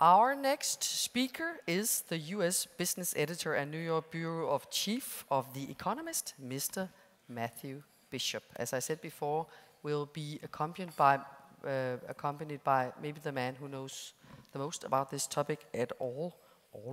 Our next speaker is the US business editor and New York bureau chief of The Economist, Mr. Matthew Bishop. As I said before, will be accompanied by maybe the man who knows the most about this topic at all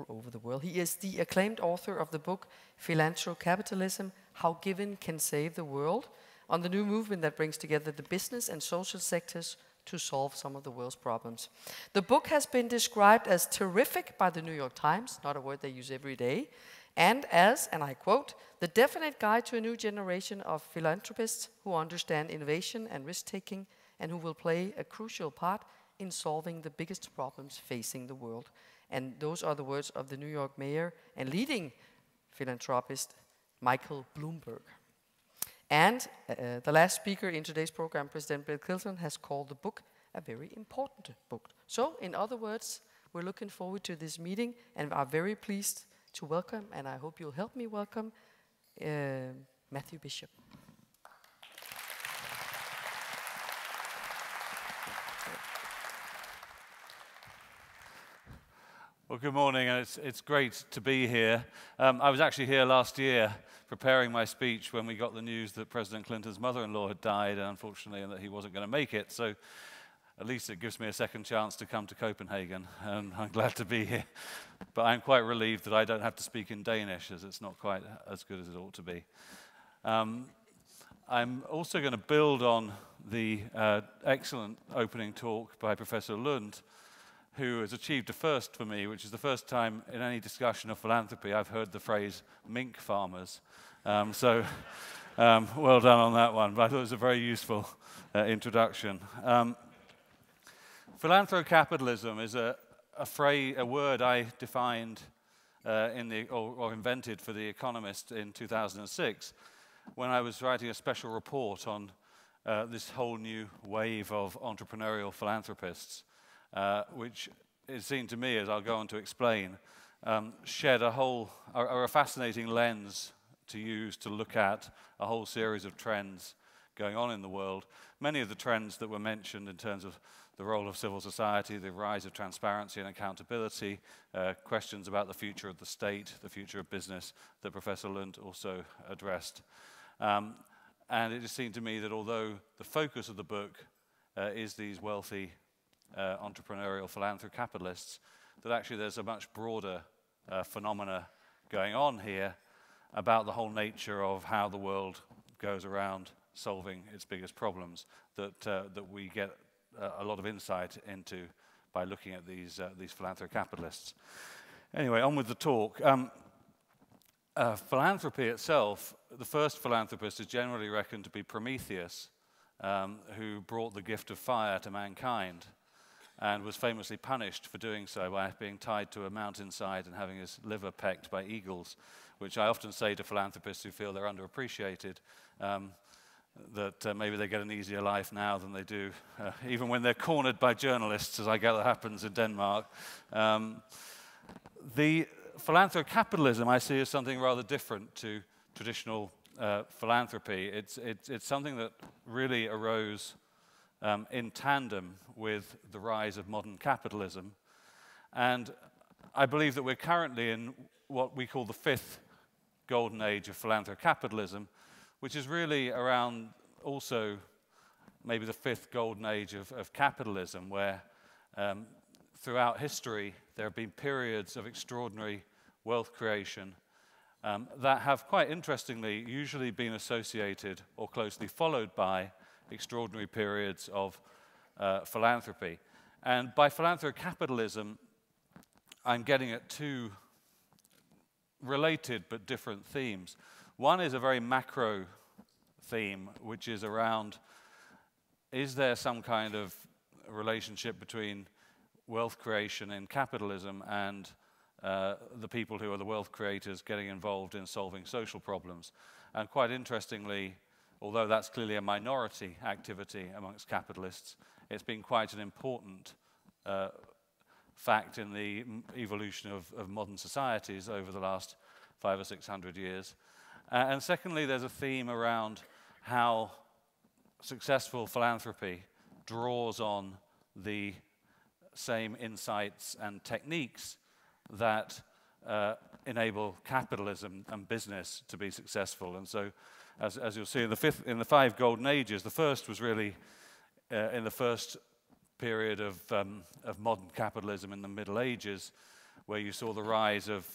over the world. He is the acclaimed author of the book Philanthrocapitalism, How Giving Can Save the World, on the new movement that brings together the business and social sectors to solve some of the world's problems. The book has been described as terrific by the New York Times, not a word they use every day, and as, and I quote, the definite guide to a new generation of philanthropists who understand innovation and risk-taking and who will play a crucial part in solving the biggest problems facing the world. And those are the words of the New York mayor and leading philanthropist, Michael Bloomberg. And the last speaker in today's program, President Bill Clinton, has called the book a very important book. So, in other words, we're looking forward to this meeting and are very pleased to welcome, and I hope you'll help me welcome, Matthew Bishop. Well, good morning, and it's great to be here. I was actually here last year preparing my speech when we got the news that President Clinton's mother-in-law had died, unfortunately, and that he wasn't going to make it. So at least it gives me a second chance to come to Copenhagen, and I'm glad to be here. But I'm quite relieved that I don't have to speak in Danish, as it's not quite as good as it ought to be. I'm also going to build on the excellent opening talk by Professor Lund, who has achieved a first for me, which is the first time in any discussion of philanthropy I've heard the phrase mink farmers. So well done on that one, but I thought it was a very useful introduction. Philanthrocapitalism is a word I defined or invented for The Economist in 2006 when I was writing a special report on this whole new wave of entrepreneurial philanthropists. Which it seemed to me, as I'll go on to explain, shed a fascinating lens to use to look at a whole series of trends going on in the world. Many of the trends that were mentioned in terms of the role of civil society, the rise of transparency and accountability, questions about the future of the state, the future of business, that Professor Lund also addressed. And it just seemed to me that although the focus of the book is these wealthy entrepreneurial philanthrocapitalists, that actually there's a much broader phenomena going on here about the whole nature of how the world goes around solving its biggest problems that we get a lot of insight into by looking at these philanthrocapitalists. Anyway, on with the talk. Philanthropy itself, the first philanthropist is generally reckoned to be Prometheus, who brought the gift of fire to mankind, and was famously punished for doing so by being tied to a mountainside and having his liver pecked by eagles, which I often say to philanthropists who feel they're underappreciated, that maybe they get an easier life now than they do, even when they're cornered by journalists, as I gather happens in Denmark. The philanthrocapitalism I see as something rather different to traditional philanthropy. It's something that really arose in tandem with the rise of modern capitalism. And I believe that we're currently in what we call the fifth golden age of philanthrocapitalism, which is really around also maybe the fifth golden age of capitalism, where throughout history there have been periods of extraordinary wealth creation that have quite interestingly usually been associated or closely followed by extraordinary periods of philanthropy. And by philanthrocapitalism, I'm getting at two related but different themes. One is a very macro theme, which is around, is there some kind of relationship between wealth creation in capitalism and the people who are the wealth creators getting involved in solving social problems? And quite interestingly, although that's clearly a minority activity amongst capitalists, it's been quite an important fact in the evolution of modern societies over the last 500 or 600 years. And secondly, there's a theme around how successful philanthropy draws on the same insights and techniques that enable capitalism and business to be successful. And so, as you'll see in the 5 golden ages, the first was really in the first period of modern capitalism in the Middle Ages, where you saw the rise of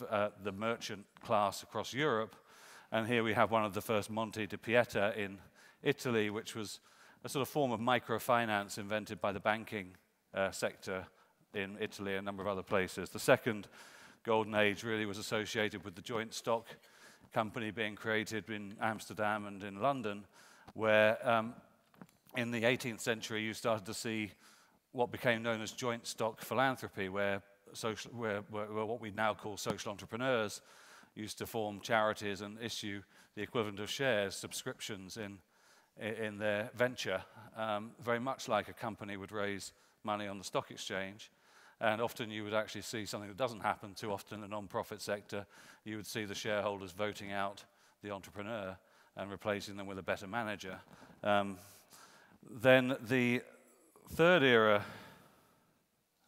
the merchant class across Europe. And here we have one of the first Monte di Pieta in Italy, which was a sort of form of microfinance invented by the banking sector in Italy and a number of other places. The second golden age really was associated with the joint stock company being created in Amsterdam and in London, where in the 18th century you started to see what became known as joint stock philanthropy, where what we now call social entrepreneurs used to form charities and issue the equivalent of shares, subscriptions in their venture, very much like a company would raise money on the stock exchange. And often you would actually see something that doesn't happen too often in the non-profit sector. You would see the shareholders voting out the entrepreneur and replacing them with a better manager. Then the third era,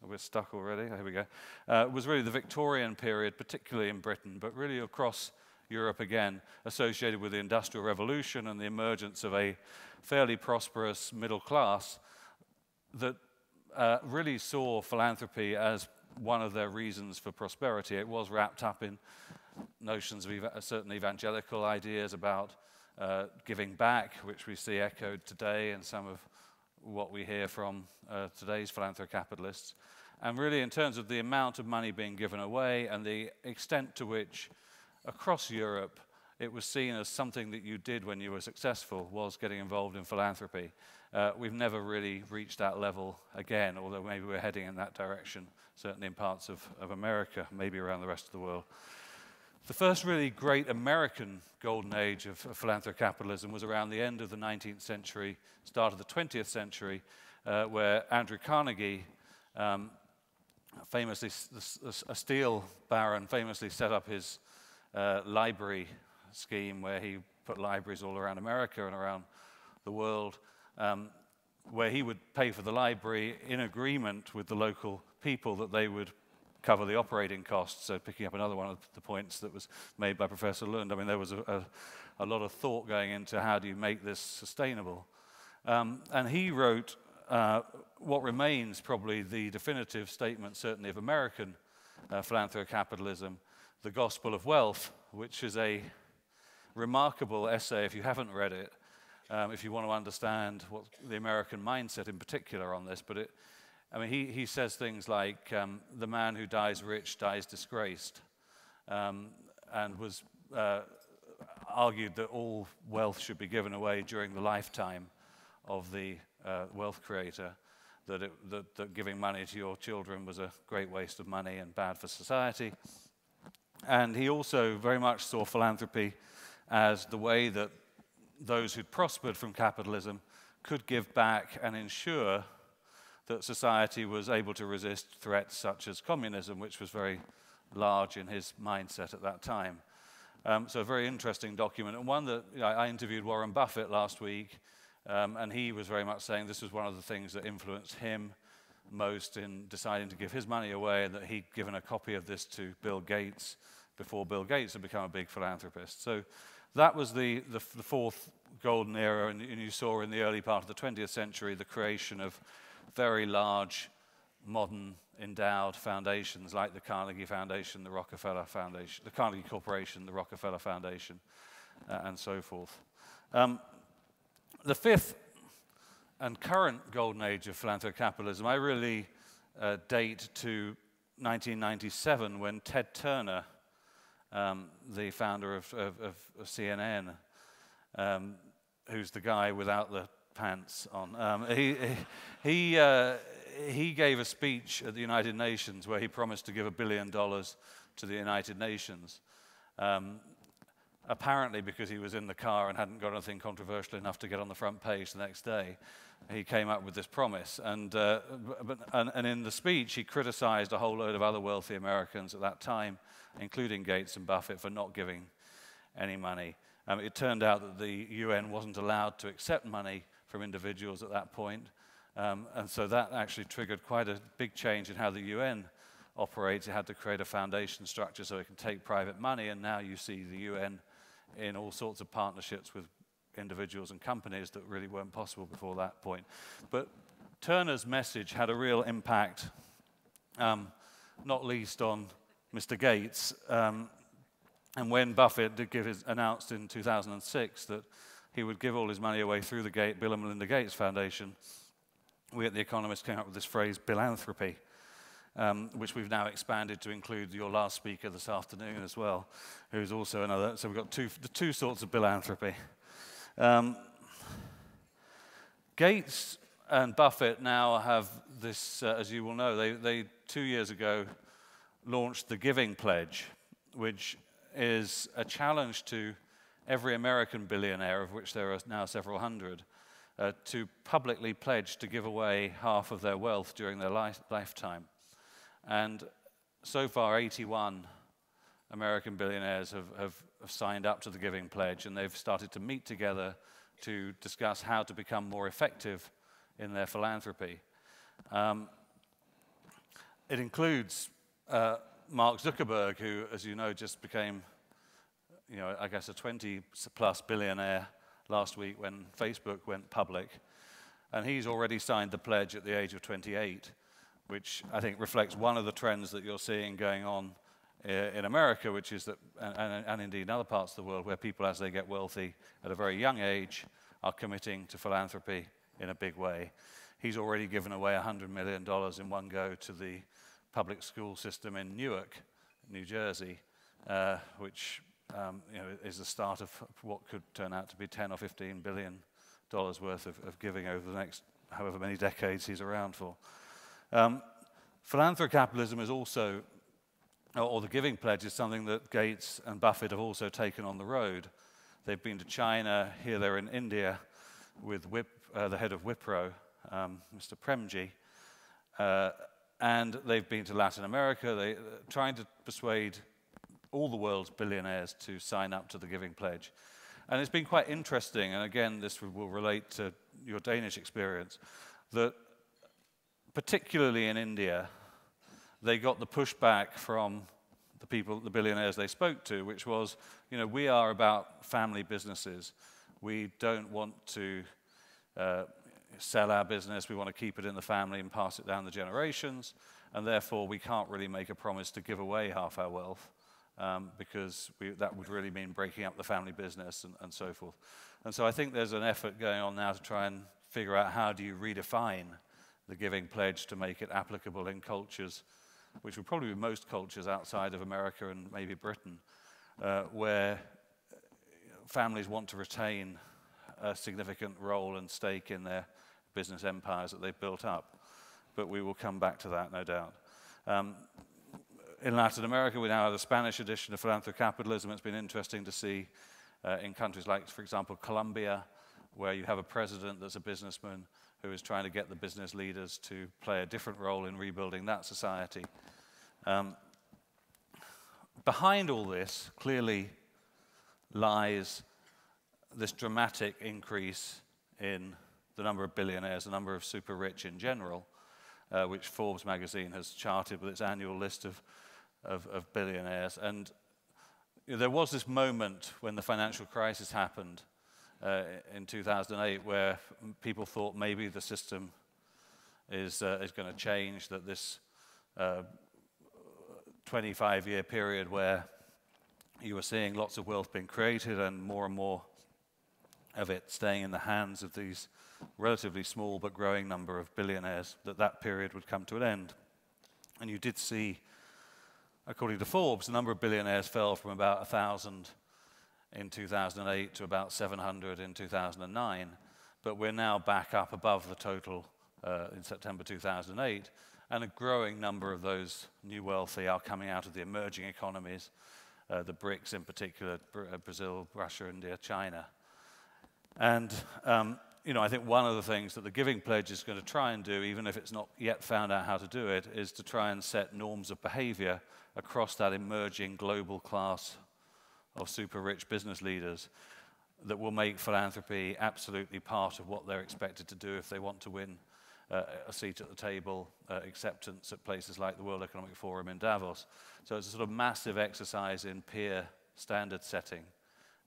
we're stuck already, here we go, was really the Victorian period, particularly in Britain, but really across Europe again, associated with the Industrial Revolution and the emergence of a fairly prosperous middle class that really saw philanthropy as one of their reasons for prosperity. It was wrapped up in notions of certain evangelical ideas about giving back, which we see echoed today in some of what we hear from today's philanthrocapitalists. And really in terms of the amount of money being given away and the extent to which across Europe it was seen as something that you did when you were successful was getting involved in philanthropy. We've never really reached that level again, although maybe we're heading in that direction, certainly in parts of America, maybe around the rest of the world. The first really great American golden age of philanthrocapitalism was around the end of the 19th century, start of the 20th century, where Andrew Carnegie, famously a steel baron, famously set up his library scheme where he put libraries all around America and around the world, where he would pay for the library in agreement with the local people that they would cover the operating costs. So picking up another one of the points that was made by Professor Lund, I mean, there was a lot of thought going into how do you make this sustainable. And he wrote what remains probably the definitive statement, certainly of American philanthrocapitalism, The Gospel of Wealth, which is a remarkable essay if you haven't read it, if you want to understand what the American mindset in particular on this. But I mean, he says things like, the man who dies rich dies disgraced, and was argued that all wealth should be given away during the lifetime of the wealth creator, that giving money to your children was a great waste of money and bad for society. And he also very much saw philanthropy as the way that those who'd prospered from capitalism could give back and ensure that society was able to resist threats such as communism, which was very large in his mindset at that time. So a very interesting document, and one that I interviewed Warren Buffett last week, and he was very much saying this was one of the things that influenced him most in deciding to give his money away, and that he'd given a copy of this to Bill Gates before Bill Gates had become a big philanthropist. So that was the fourth golden era, and you saw in the early part of the 20th century the creation of very large, modern, endowed foundations like the Carnegie Foundation, the Rockefeller Foundation, the Carnegie Corporation, the Rockefeller Foundation, and so forth. The fifth and current golden age of philanthrocapitalism, I really date to 1997 when Ted Turner, the founder of CNN, who's the guy without the pants on, he gave a speech at the United Nations where he promised to give $1 billion to the United Nations. Apparently because he was in the car and hadn't got anything controversial enough to get on the front page the next day, he came up with this promise. And in the speech, he criticized a whole load of other wealthy Americans at that time, including Gates and Buffett, for not giving any money. It turned out that the UN wasn't allowed to accept money from individuals at that point, And so that actually triggered quite a big change in how the UN operates. It had to create a foundation structure so it can take private money, and now you see the UN in all sorts of partnerships with individuals and companies that really weren't possible before that point. But Turner's message had a real impact, not least on Mr. Gates. And when Buffett did announced in 2006 that he would give all his money away through the Bill and Melinda Gates Foundation, we at The Economist came up with this phrase, philanthropy, which we've now expanded to include your last speaker this afternoon as well, who's also another. So we've got the two sorts of philanthropy. Gates and Buffett now have this, as you will know, they 2 years ago launched the Giving Pledge, which is a challenge to every American billionaire, of which there are now several hundred, to publicly pledge to give away half of their wealth during their lifetime. And so far, 81 American billionaires have signed up to the Giving Pledge, and they've started to meet together to discuss how to become more effective in their philanthropy. It includes Mark Zuckerberg, who, as you know, just became, I guess, a 20-plus billionaire last week when Facebook went public. And he's already signed the pledge at the age of 28, which I think reflects one of the trends that you're seeing going on in America, which is that, and indeed in other parts of the world, where people, as they get wealthy at a very young age, are committing to philanthropy in a big way. He's already given away $100 million in one go to the public school system in Newark, New Jersey, which is the start of what could turn out to be $10 or $15 billion worth of giving over the next however many decades he's around for. Philanthrocapitalism is also, or the Giving Pledge is something that Gates and Buffett have also taken on the road. They've been to China, here they're in India with the head of Wipro, Mr. Premji, and they've been to Latin America. They're trying to persuade all the world's billionaires to sign up to the Giving Pledge. And it's been quite interesting, and again, this will relate to your Danish experience, that particularly in India, they got the pushback from the people, the billionaires they spoke to, which was, we are about family businesses. We don't want to sell our business. We want to keep it in the family and pass it down the generations, and therefore we can't really make a promise to give away half our wealth because that would really mean breaking up the family business and so forth. And so I think there's an effort going on now to try and figure out how do you redefine the Giving Pledge to make it applicable in cultures, which would probably be most cultures outside of America and maybe Britain, where families want to retain a significant role and stake in their business empires that they've built up. But we will come back to that, no doubt. In Latin America, we now have the Spanish edition of Philanthrocapitalism. It's been interesting to see in countries like, for example, Colombia, where you have a president that's a businessman who is trying to get the business leaders to play a different role in rebuilding that society. Behind all this, clearly, lies this dramatic increase in the number of billionaires, the number of super rich in general, which Forbes magazine has charted with its annual list of billionaires. And there was this moment when the financial crisis happened in 2008 where people thought maybe the system is going to change, that this 25-year period where you were seeing lots of wealth being created and more of it staying in the hands of these relatively small but growing number of billionaires, that period would come to an end. And you did see, according to Forbes, the number of billionaires fell from about 1,000 in 2008 to about 700 in 2009, but we're now back up above the total in September 2008, and a growing number of those new wealthy are coming out of the emerging economies, the BRICS in particular, Brazil, Russia, India, China. And I think one of the things that the Giving Pledge is going to try and do, even if it's not yet found out how to do it, is to try and set norms of behavior across that emerging global class of super rich business leaders that will make philanthropy absolutely part of what they're expected to do if they want to win a seat at the table, acceptance at places like the World Economic Forum in Davos. So it's a sort of massive exercise in peer standard setting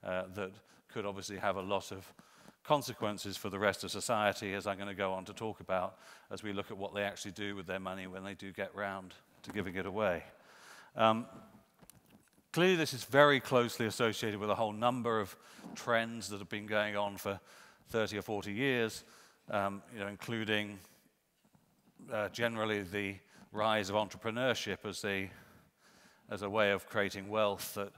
that could obviously have a lot of consequences for the rest of society, as I'm going to go on to talk about, as we look at what they actually do with their money when they do get round to giving it away. Clearly, this is very closely associated with a whole number of trends that have been going on for 30 or 40 years, including generally the rise of entrepreneurship as a way of creating wealth that,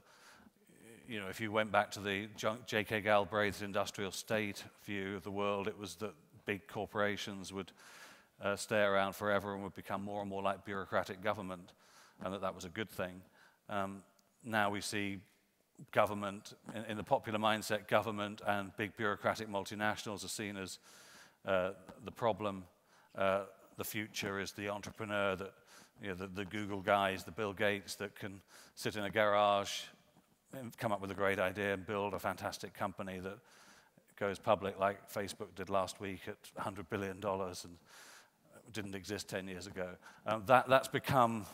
if you went back to the J.K. Galbraith's industrial state view of the world, it was that big corporations would stay around forever and would become more and more like bureaucratic government, and that was a good thing. Now we see government, in the popular mindset, government and big bureaucratic multinationals are seen as the problem. The future is the entrepreneur, that the Google guys, the Bill Gates that can sit in a garage and come up with a great idea and build a fantastic company that goes public like Facebook did last week at $100 billion and didn't exist 10 years ago. That's become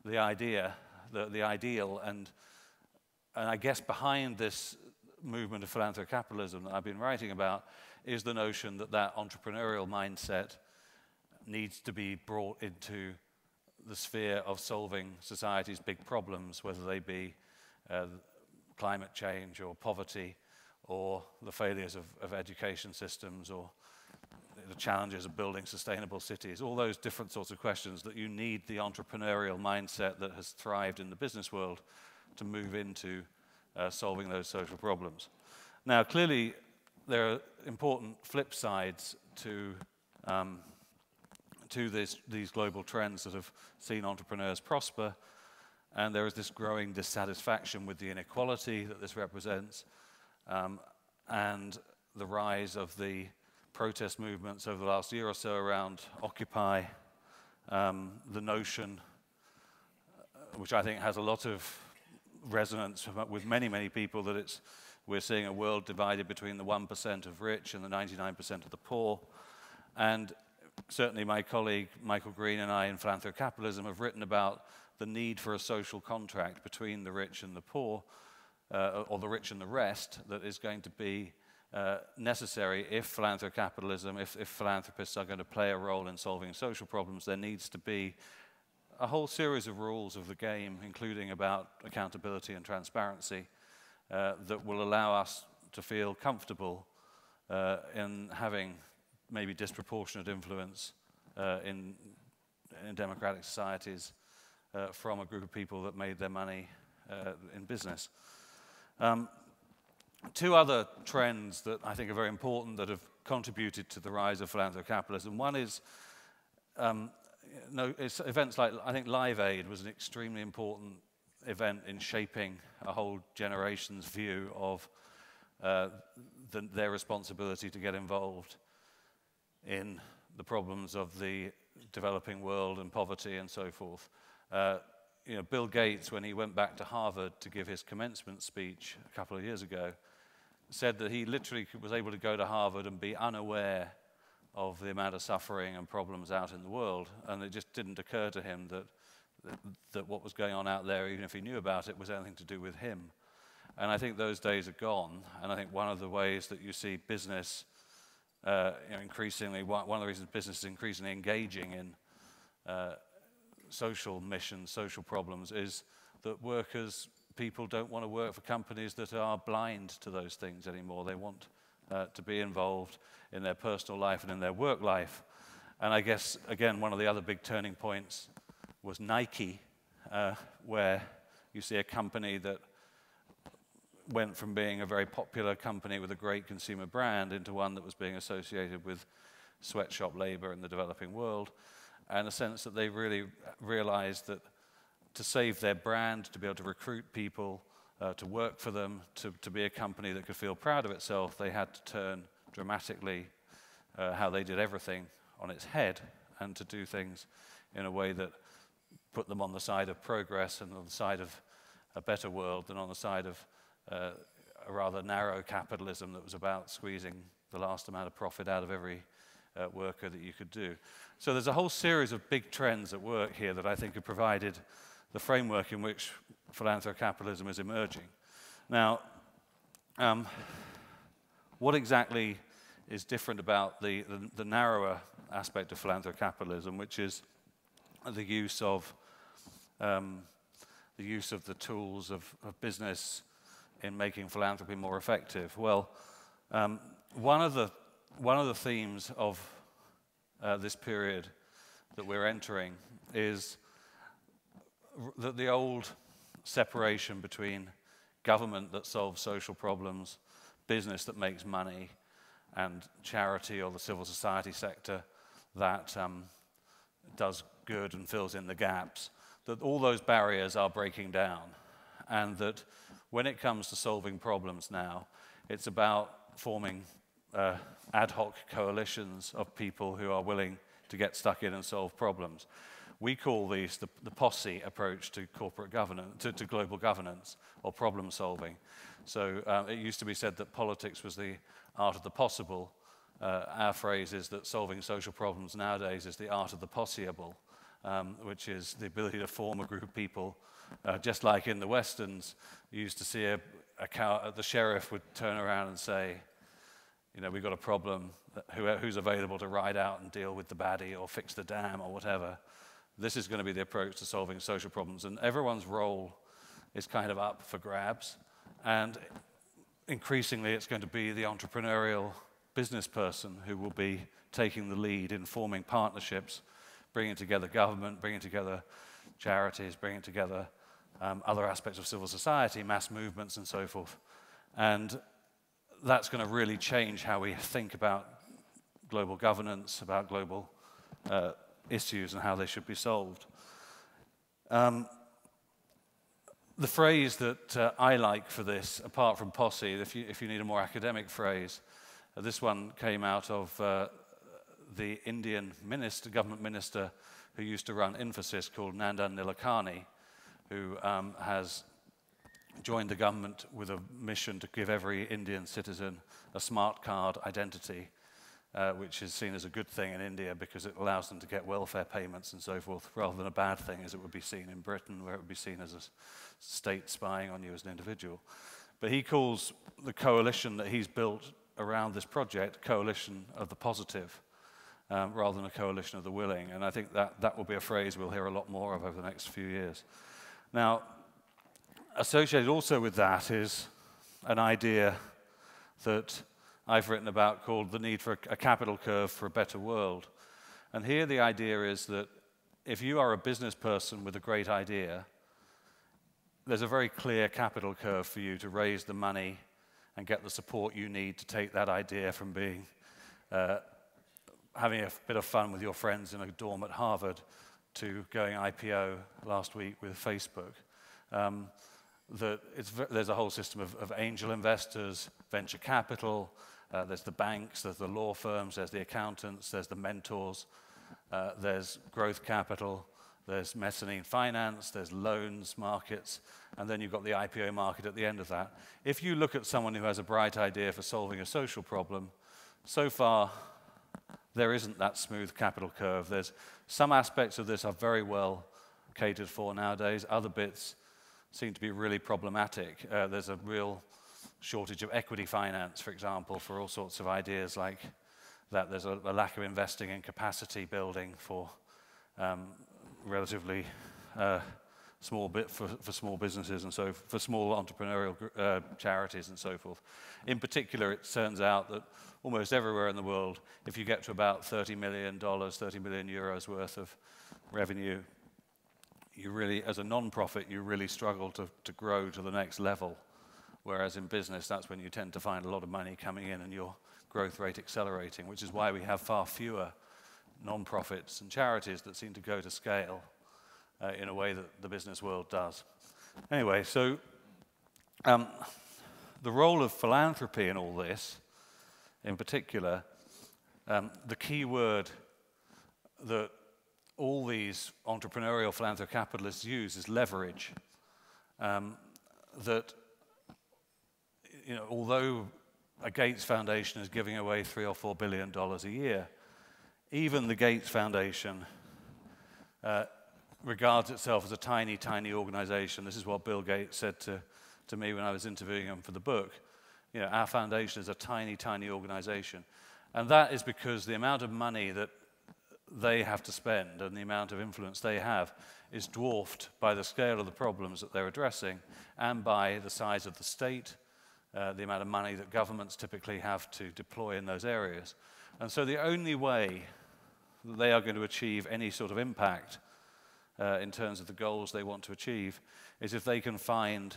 the idea, the ideal, and I guess behind this movement of philanthrocapitalism that I've been writing about is the notion that that entrepreneurial mindset needs to be brought into the sphere of solving society's big problems, whether they be climate change or poverty or the failures of education systems or the challenges of building sustainable cities, all those different sorts of questions that you need the entrepreneurial mindset that has thrived in the business world to move into solving those social problems. Now, clearly, there are important flip sides to these global trends that have seen entrepreneurs prosper, and there is this growing dissatisfaction with the inequality that this represents, and the rise of the protest movements over the last year or so around Occupy, the notion, which I think has a lot of resonance with many, many people, that we're seeing a world divided between the 1% of rich and the 99% of the poor. And certainly my colleague Michael Green and I in Philanthrocapitalism have written about the need for a social contract between the rich and the poor, or the rich and the rest, that is going to be necessary if philanthrocapitalism, if philanthropists are going to play a role in solving social problems. There needs to be a whole series of rules of the game, including about accountability and transparency, that will allow us to feel comfortable in having maybe disproportionate influence in democratic societies from a group of people that made their money in business. Two other trends that I think are very important that have contributed to the rise of philanthrocapitalism. One is it's events like, I think Live Aid was an extremely important event in shaping a whole generation's view of their responsibility to get involved in the problems of the developing world and poverty and so forth. Bill Gates, when he went back to Harvard to give his commencement speech a couple of years ago, said that he literally was able to go to Harvard and be unaware of the amount of suffering and problems out in the world, and it just didn't occur to him that what was going on out there, even if he knew about it, was anything to do with him. And I think those days are gone, and I think one of the ways that you see business increasingly, one of the reasons business is increasingly engaging in social missions, social problems, is that people don't want to work for companies that are blind to those things anymore. They want to be involved in their personal life and in their work life. And I guess, again, one of the other big turning points was Nike, where you see a company that went from being a very popular company with a great consumer brand into one that was being associated with sweatshop labor in the developing world, and a sense that they really realized that to save their brand, to be able to recruit people to work for them, to be a company that could feel proud of itself, they had to turn dramatically how they did everything on its head, and to do things in a way that put them on the side of progress and on the side of a better world than on the side of a rather narrow capitalism that was about squeezing the last amount of profit out of every worker that you could do. So there's a whole series of big trends at work here that I think have provided the framework in which philanthrocapitalism is emerging. Now, what exactly is different about the narrower aspect of philanthrocapitalism, which is the use of the tools of business in making philanthropy more effective? Well, one of the themes of this period that we're entering is that the old separation between government that solves social problems, business that makes money, and charity or the civil society sector that does good and fills in the gaps, that all those barriers are breaking down, and that when it comes to solving problems now, it's about forming ad hoc coalitions of people who are willing to get stuck in and solve problems. We call these the posse approach to corporate governance, to global governance or problem solving. So it used to be said that politics was the art of the possible. Our phrase is that solving social problems nowadays is the art of the posseable, which is the ability to form a group of people. Just like in the Westerns, you used to see the sheriff would turn around and say, you know, we've got a problem, who's available to ride out and deal with the baddie or fix the dam or whatever. This is going to be the approach to solving social problems, and everyone's role is kind of up for grabs, and increasingly it's going to be the entrepreneurial business person who will be taking the lead in forming partnerships, bringing together government, bringing together charities, bringing together other aspects of civil society, mass movements and so forth. And that's going to really change how we think about global governance, about global issues and how they should be solved. The phrase that I like for this, apart from posse, if you need a more academic phrase, this one came out of the Indian government minister who used to run Infosys, called Nandan Nilekani, who has joined the government with a mission to give every Indian citizen a smart card identity, which is seen as a good thing in India because it allows them to get welfare payments and so forth, rather than a bad thing as it would be seen in Britain, where it would be seen as a state spying on you as an individual. But he calls the coalition that he's built around this project a coalition of the positive, rather than a coalition of the willing. And I think that will be a phrase we'll hear a lot more of over the next few years. Now, associated also with that is an idea that I've written about called the need for a capital curve for a better world. And here the idea is that if you are a business person with a great idea, there's a very clear capital curve for you to raise the money and get the support you need to take that idea from being having a bit of fun with your friends in a dorm at Harvard to going IPO last week with Facebook. There's a whole system of angel investors, venture capital, there's the banks, there's the law firms, there's the accountants, there's the mentors, there's growth capital, there's mezzanine finance, there's loans markets, and then you've got the IPO market at the end of that. If you look at someone who has a bright idea for solving a social problem, so far there isn't that smooth capital curve. There's some aspects of this are very well catered for nowadays. Other bits seem to be really problematic. There's a real shortage of equity finance, for example, for all sorts of ideas like that. There's a lack of investing in capacity building for relatively small bit for small businesses and so for small entrepreneurial charities and so forth. In particular, it turns out that almost everywhere in the world, if you get to about $30 million, 30 million euros worth of revenue, you really, as a non-profit, you really struggle to grow to the next level. Whereas in business, that's when you tend to find a lot of money coming in and your growth rate accelerating, which is why we have far fewer non-profits and charities that seem to go to scale in a way that the business world does. Anyway, so the role of philanthropy in all this, in particular, the key word that all these entrepreneurial philanthrocapitalists use is leverage. That, you know, although a Gates Foundation is giving away $3 or $4 billion a year, even the Gates Foundation regards itself as a tiny, tiny organization. This is what Bill Gates said to me when I was interviewing him for the book. You know, our foundation is a tiny, tiny organization. And that is because the amount of money that they have to spend and the amount of influence they have is dwarfed by the scale of the problems that they're addressing and by the size of the state, the amount of money that governments typically have to deploy in those areas. And so the only way that they are going to achieve any sort of impact in terms of the goals they want to achieve is if they can find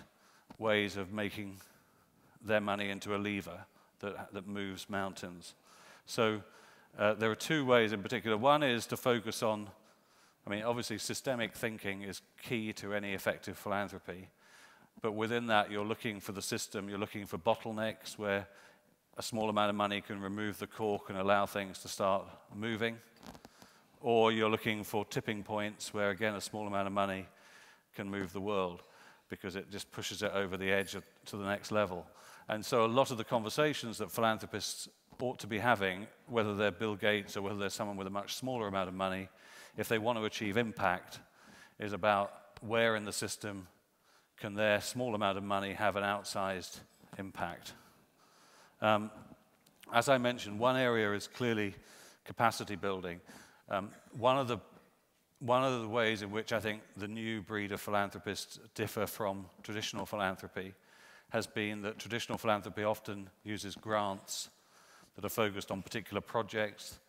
ways of making their money into a lever that moves mountains. So there are two ways in particular. One is to focus on, I mean, obviously systemic thinking is key to any effective philanthropy. But within that, you're looking for the system, you're looking for bottlenecks where a small amount of money can remove the cork and allow things to start moving. Or you're looking for tipping points where, again, a small amount of money can move the world because it just pushes it over the edge to the next level. And so a lot of the conversations that philanthropists ought to be having, whether they're Bill Gates or whether they're someone with a much smaller amount of money, if they want to achieve impact, is about where in the system can their small amount of money have an outsized impact. As I mentioned, one area is clearly capacity building. One of the ways in which I think the new breed of philanthropists differ from traditional philanthropy has been that traditional philanthropy often uses grants that are focused on particular projects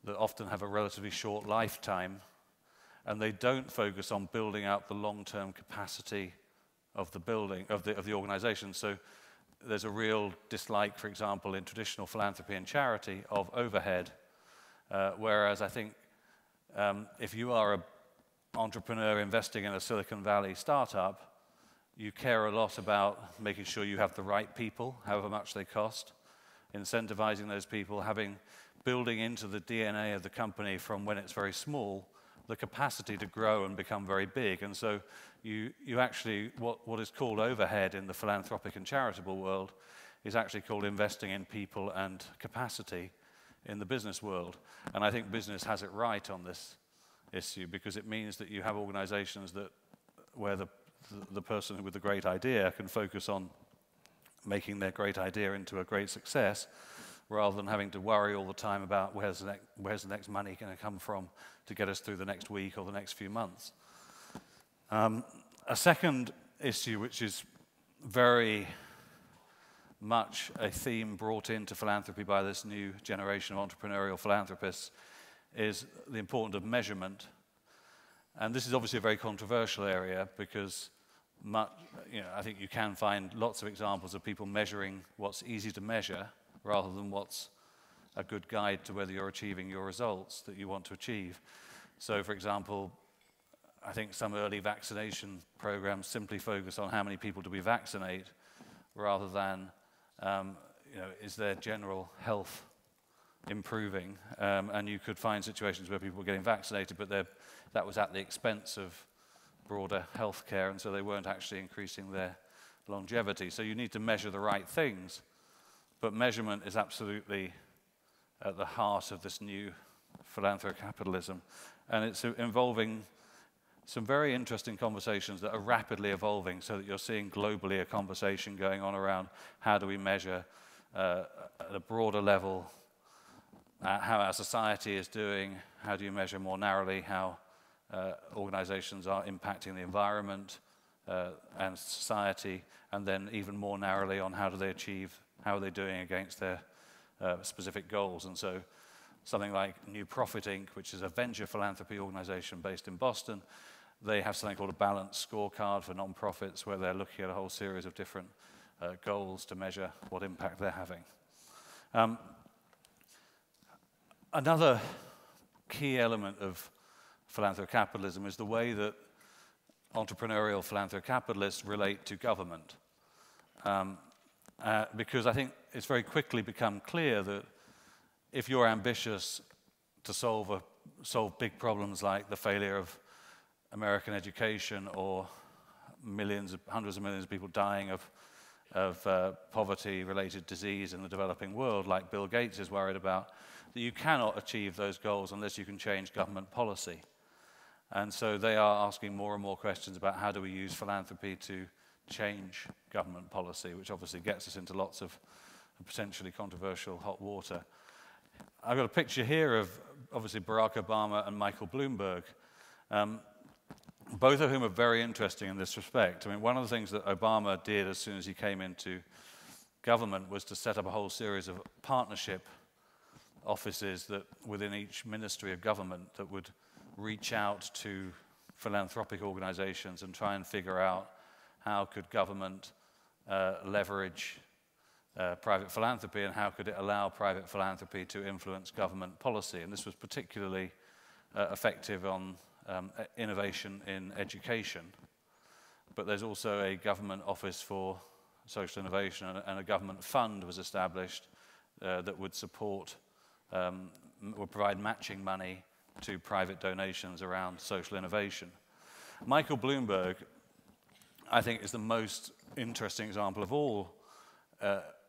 that often have a relatively short lifetime, and they don't focus on building out the long-term capacity of the building, of the organization. So there's a real dislike, for example, in traditional philanthropy and charity of overhead, whereas I think if you are an entrepreneur investing in a Silicon Valley startup, you care a lot about making sure you have the right people, however much they cost, incentivizing those people, building into the DNA of the company from when it's very small, the capacity to grow and become very big. And so you actually, what is called overhead in the philanthropic and charitable world is actually called investing in people and capacity in the business world. And I think business has it right on this issue because it means that you have organizations where the person with the great idea can focus on making their great idea into a great success rather than having to worry all the time about where's the next money going to come from to get us through the next week or the next few months. A second issue, which is very much a theme brought into philanthropy by this new generation of entrepreneurial philanthropists, is the importance of measurement. And this is obviously a very controversial area because I think you can find lots of examples of people measuring what's easy to measure rather than what's a good guide to whether you're achieving your results that you want to achieve. So, for example, I think some early vaccination programs simply focus on how many people do we vaccinate rather than, is their general health improving? And you could find situations where people were getting vaccinated, but that was at the expense of broader health care, and so they weren't actually increasing their longevity. So you need to measure the right things, but measurement is absolutely at the heart of this new philanthrocapitalism, and it's involving some very interesting conversations that are rapidly evolving, so that you're seeing globally a conversation going on around how do we measure at a broader level how our society is doing, how do you measure more narrowly how organizations are impacting the environment and society, and then even more narrowly on how are they doing against their specific goals. And so something like New Profit Inc., which is a venture philanthropy organization based in Boston, they have something called a balanced scorecard for nonprofits where they're looking at a whole series of different goals to measure what impact they're having. Another key element of philanthrocapitalism is the way that entrepreneurial philanthrocapitalists relate to government. Because I think it's very quickly become clear that if you're ambitious to solve big problems like the failure of American education or hundreds of millions of people dying of of poverty-related disease in the developing world, like Bill Gates is worried about, that you cannot achieve those goals unless you can change government policy. And so they are asking more and more questions about how do we use philanthropy to change government policy, which obviously gets us into lots of potentially controversial hot water. I've got a picture here of, obviously, Barack Obama and Michael Bloomberg, both of whom are very interesting in this respect. I mean, one of the things that Obama did as soon as he came into government was to set up a whole series of partnership offices that within each ministry of government that would reach out to philanthropic organizations and try and figure out how could government leverage private philanthropy and how could it allow private philanthropy to influence government policy. And this was particularly effective on innovation in education. But there's also a government office for social innovation, and a government fund was established that would support, would provide matching money to private donations around social innovation. Michael Bloomberg, I think, is the most interesting example of all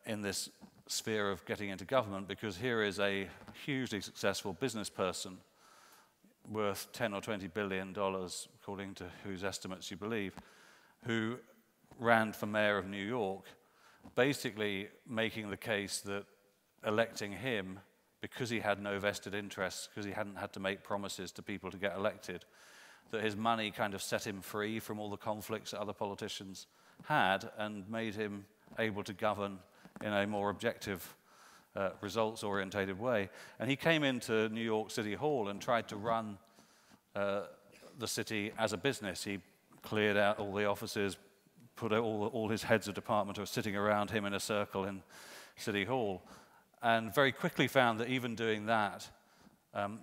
in this sphere of getting into government, because here is a hugely successful business person worth $10 or $20 billion, according to whose estimates you believe, who ran for mayor of New York, basically making the case that electing him, because he had no vested interests, because he hadn't had to make promises to people to get elected, that his money kind of set him free from all the conflicts that other politicians had and made him able to govern in a more objective, results-orientated way. And he came into New York City Hall and tried to run the city as a business. He cleared out all the offices, put all his heads of department were sitting around him in a circle in City Hall, and very quickly found that even doing that,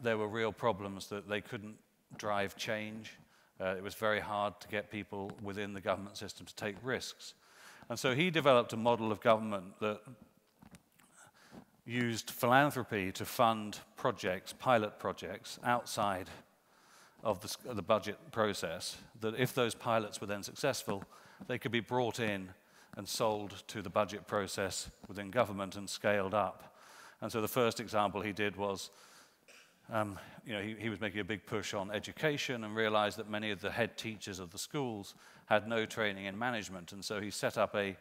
there were real problems, that they couldn't drive change. It was very hard to get people within the government system to take risks. And so he developed a model of government that used philanthropy to fund projects, pilot projects, outside of the budget process, that if those pilots were then successful, they could be brought in and sold to the budget process within government and scaled up. And so the first example he did was, he was making a big push on education and realized that many of the head teachers of the schools had no training in management. And so he set up a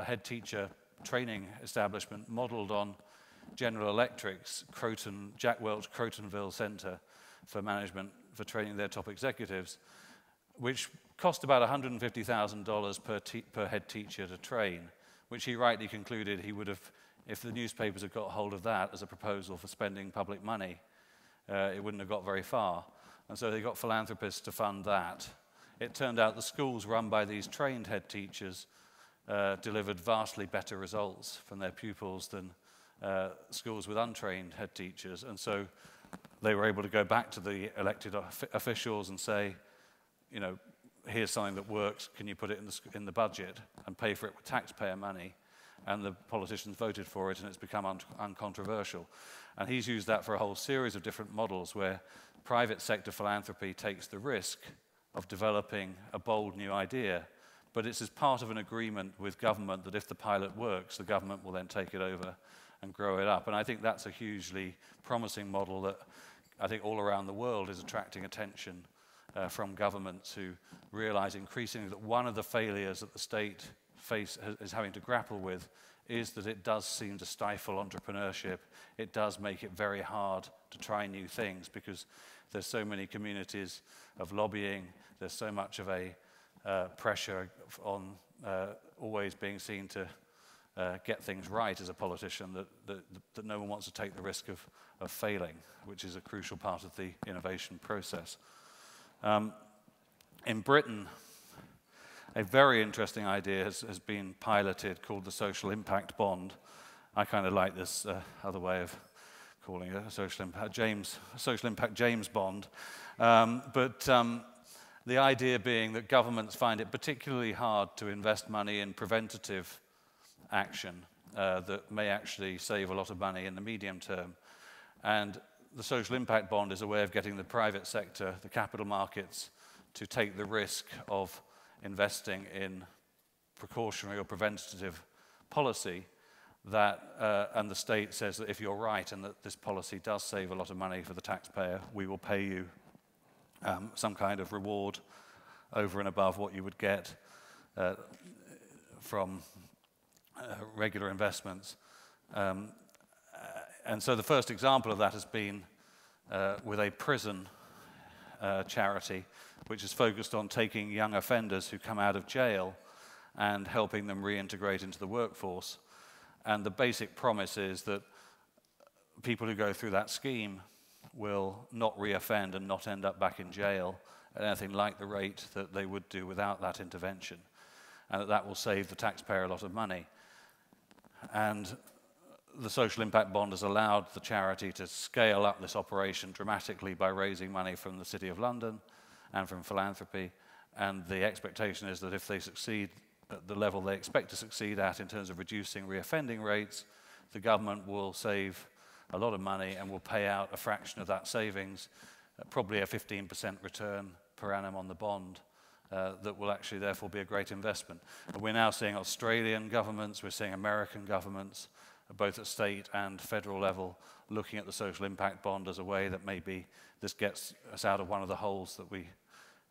head teacher training establishment modeled on General Electric's Jack Welch Crotonville Center for Management, for training their top executives, which cost about $150,000 per head teacher to train, which he rightly concluded he would have, if the newspapers had got hold of that as a proposal for spending public money, it wouldn't have got very far. And so they got philanthropists to fund that. It turned out the schools run by these trained head teachers delivered vastly better results from their pupils than schools with untrained head teachers. And so they were able to go back to the elected officials and say, here's something that works, can you put it in the budget and pay for it with taxpayer money? And the politicians voted for it, and it's become uncontroversial. And he's used that for a whole series of different models where private sector philanthropy takes the risk of developing a bold new idea, but it's as part of an agreement with government that if the pilot works, the government will then take it over and grow it up. And I think that's a hugely promising model that I think all around the world is attracting attention from governments who realize increasingly that one of the failures that the state is having to grapple with is that it does seem to stifle entrepreneurship. It does make it very hard to try new things because there's so many communities of lobbying. There's so much of a pressure on always being seen to get things right as a politician that no one wants to take the risk of failing, which is a crucial part of the innovation process. In Britain, a very interesting idea has been piloted called the social impact bond. I kind of like this other way of calling it a social impact James Bond. But the idea being that governments find it particularly hard to invest money in preventative action that may actually save a lot of money in the medium term. And the social impact bond is a way of getting the private sector, the capital markets, to take the risk of investing in precautionary or preventative policy, that, and the state says that if you're right and that this policy does save a lot of money for the taxpayer, we will pay you some kind of reward over and above what you would get from regular investments. And so the first example of that has been with a prison charity, which is focused on taking young offenders who come out of jail and helping them reintegrate into the workforce. And the basic promise is that people who go through that scheme will not reoffend and not end up back in jail at anything like the rate that they would do without that intervention, and that will save the taxpayer a lot of money. And the social impact bond has allowed the charity to scale up this operation dramatically by raising money from the City of London and from philanthropy, and the expectation is that if they succeed at the level they expect to succeed at in terms of reducing reoffending rates, the government will save a lot of money and will pay out a fraction of that savings, probably a 15% return per annum on the bond, that will actually therefore be a great investment. And we're now seeing Australian governments, we're seeing American governments, both at state and federal level, looking at the social impact bond as a way that maybe this gets us out of one of the holes that we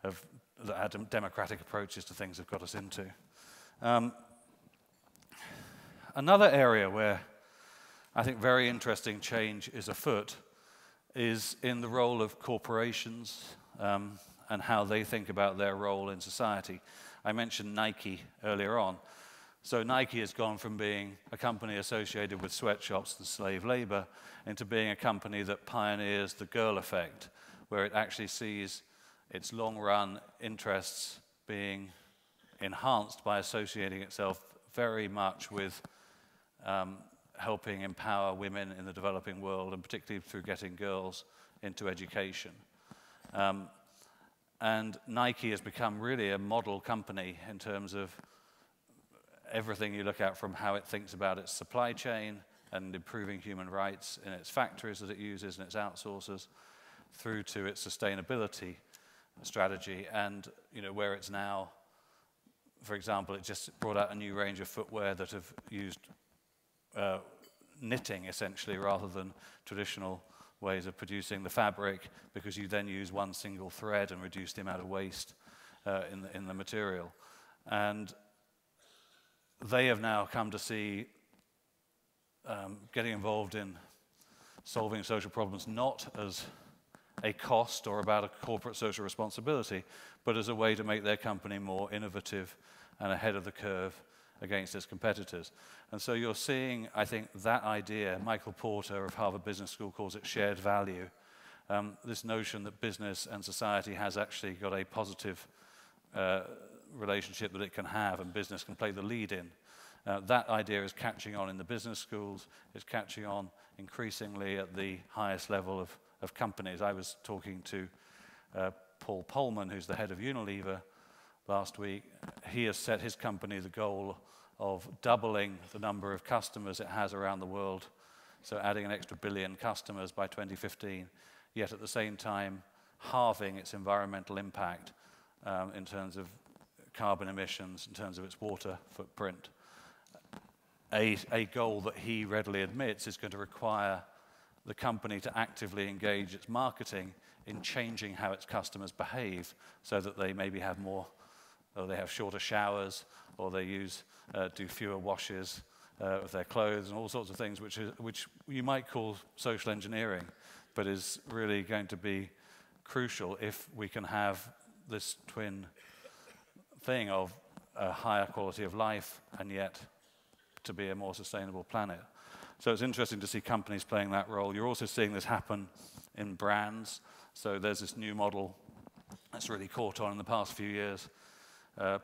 have, that our democratic approaches to things have got us into. Another area where I think very interesting change is afoot is in the role of corporations and how they think about their role in society. I mentioned Nike earlier on. So Nike has gone from being a company associated with sweatshops and slave labor into being a company that pioneers the girl effect, where it actually sees its long-run interests being enhanced by associating itself very much with helping empower women in the developing world, and particularly through getting girls into education. And Nike has become really a model company in terms of everything you look at, from how it thinks about its supply chain and improving human rights in its factories that it uses and its outsources, through to its sustainability strategy, and where it's now, for example, it just brought out a new range of footwear that have used knitting essentially rather than traditional ways of producing the fabric, because you then use one single thread and reduce the amount of waste in the material. And they have now come to see getting involved in solving social problems not as a cost or about a corporate social responsibility, but as a way to make their company more innovative and ahead of the curve against its competitors. And so you're seeing, I think, that idea, Michael Porter of Harvard Business School calls it shared value, this notion that business and society has actually got a positive relationship that it can have, and business can play the lead in. That idea is catching on in the business schools, it's catching on increasingly at the highest level of companies. I was talking to Paul Polman, who's the head of Unilever, last week. He has set his company the goal of doubling the number of customers it has around the world, so adding an extra 1 billion customers by 2015, yet at the same time halving its environmental impact in terms of carbon emissions, in terms of its water footprint. A goal that he readily admits is going to require the company to actively engage its marketing in changing how its customers behave, so that they maybe have more, or they have shorter showers, or they do fewer washes of their clothes, and all sorts of things which you might call social engineering, but is really going to be crucial if we can have this twin thing of a higher quality of life and yet to be a more sustainable planet. So it's interesting to see companies playing that role. You're also seeing this happen in brands. So there's this new model that's really caught on in the past few years,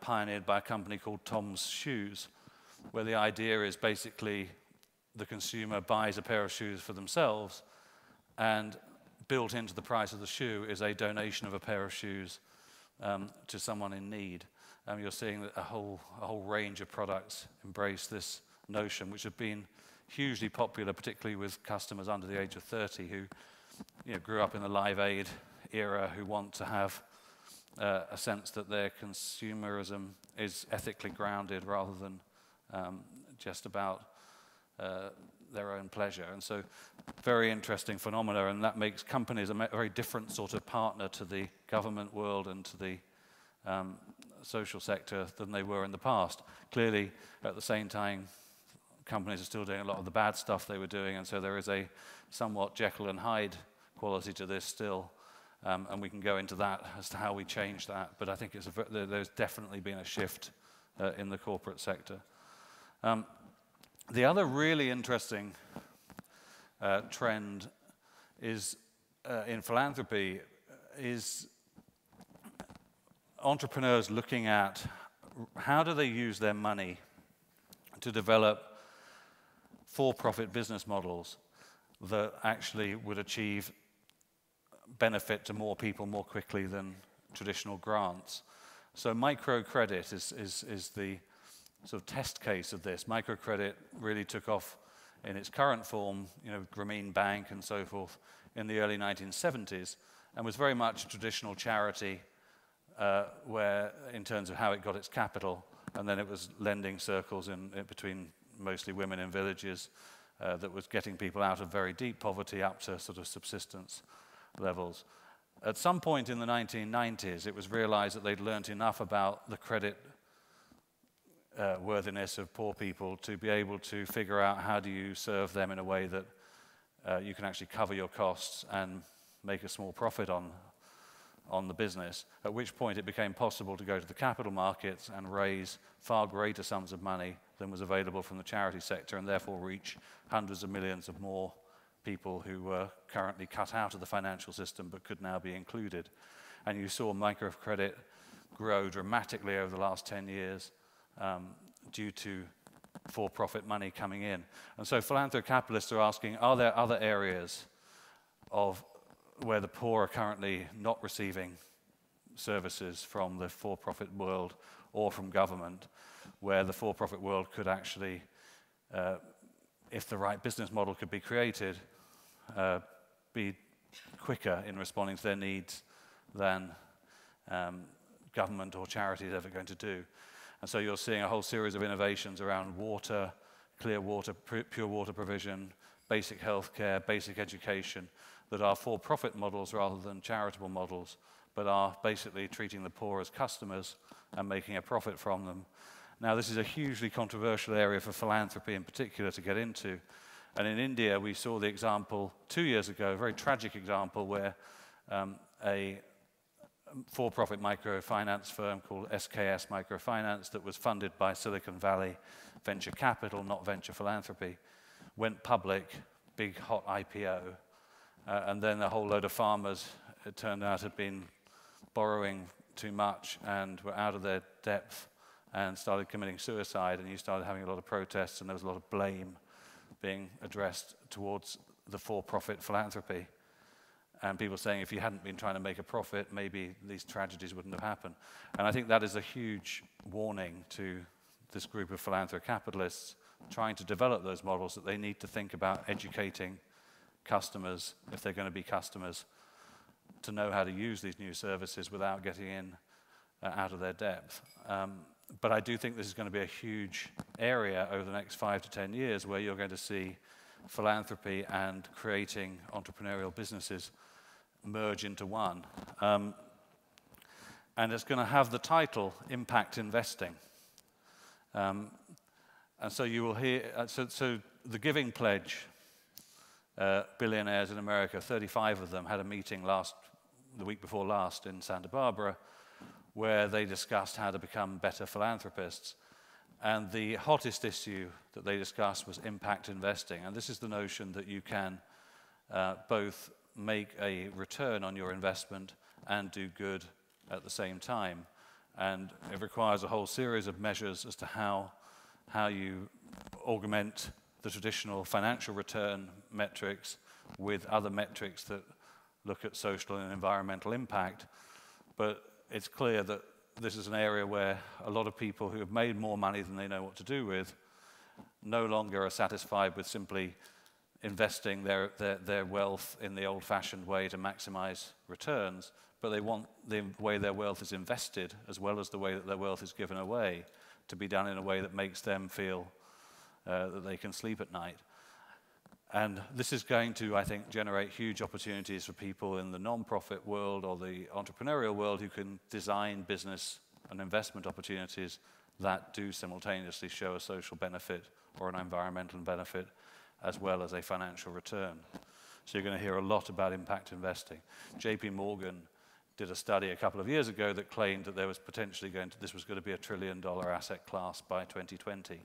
pioneered by a company called Tom's Shoes, where the idea is basically the consumer buys a pair of shoes for themselves, and built into the price of the shoe is a donation of a pair of shoes to someone in need. You're seeing that a whole range of products embrace this notion, which have been hugely popular, particularly with customers under the age of 30 who grew up in the Live Aid era, who want to have a sense that their consumerism is ethically grounded rather than just about their own pleasure. And so very interesting phenomena, and that makes companies a very different sort of partner to the government world and to the social sector than they were in the past. Clearly, at the same time, companies are still doing a lot of the bad stuff they were doing, and so there is a somewhat Jekyll and Hyde quality to this still, and we can go into that as to how we change that, but I think there's definitely been a shift in the corporate sector. The other really interesting trend is in philanthropy is entrepreneurs looking at how do they use their money to develop for-profit business models that actually would achieve benefit to more people more quickly than traditional grants. So microcredit is the sort of test case of this. Microcredit really took off in its current form, Grameen Bank and so forth, in the early 1970s, and was very much a traditional charity where, in terms of how it got its capital, and then it was lending circles in between mostly women in villages that was getting people out of very deep poverty up to sort of subsistence levels. At some point in the 1990s, it was realized that they'd learned enough about the credit worthiness of poor people to be able to figure out how do you serve them in a way that you can actually cover your costs and make a small profit on the business, at which point it became possible to go to the capital markets and raise far greater sums of money than was available from the charity sector, and therefore reach hundreds of millions of more people who were currently cut out of the financial system but could now be included. And you saw microcredit grow dramatically over the last 10 years due to for-profit money coming in. And so philanthrocapitalists are asking, are there other areas of where the poor are currently not receiving services from the for-profit world or from government, where the for-profit world could actually, if the right business model could be created, be quicker in responding to their needs than government or charity is ever going to do. And so you're seeing a whole series of innovations around water, clear water, pure water provision, basic health care, basic education, that are for-profit models rather than charitable models, but are basically treating the poor as customers and making a profit from them. Now, this is a hugely controversial area for philanthropy in particular to get into. And in India, we saw the example 2 years ago, a very tragic example where a for-profit microfinance firm called SKS Microfinance that was funded by Silicon Valley venture capital, not venture philanthropy, went public, big hot IPO, and then a whole load of farmers, it turned out, had been borrowing too much and were out of their depth and started committing suicide, and you started having a lot of protests, and there was a lot of blame being addressed towards the for-profit philanthropy. And people saying, if you hadn't been trying to make a profit, maybe these tragedies wouldn't have happened. And I think that is a huge warning to this group of philanthrocapitalists trying to develop those models, that they need to think about educating customers, if they're going to be customers, to know how to use these new services without getting in out of their depth. But I do think this is going to be a huge area over the next 5 to 10 years where you're going to see philanthropy and creating entrepreneurial businesses merge into one. And it's going to have the title Impact Investing. And so you will hear, so the Giving Pledge, billionaires in America, 35 of them had a meeting the week before last in Santa Barbara, where they discussed how to become better philanthropists. And the hottest issue that they discussed was impact investing. And this is the notion that you can both make a return on your investment and do good at the same time. And it requires a whole series of measures as to how you augment the traditional financial return metrics with other metrics that look at social and environmental impact. But it's clear that this is an area where a lot of people who have made more money than they know what to do with no longer are satisfied with simply investing their wealth in the old-fashioned way to maximize returns, but they want the way their wealth is invested, as well as the way that their wealth is given away, to be done in a way that makes them feel that they can sleep at night. And this is going to, I think, generate huge opportunities for people in the non-profit world or the entrepreneurial world who can design business and investment opportunities that do simultaneously show a social benefit or an environmental benefit, as well as a financial return. So you're going to hear a lot about impact investing. JP Morgan did a study a couple of years ago that claimed that there was potentially this was going to be a $1 trillion asset class by 2020.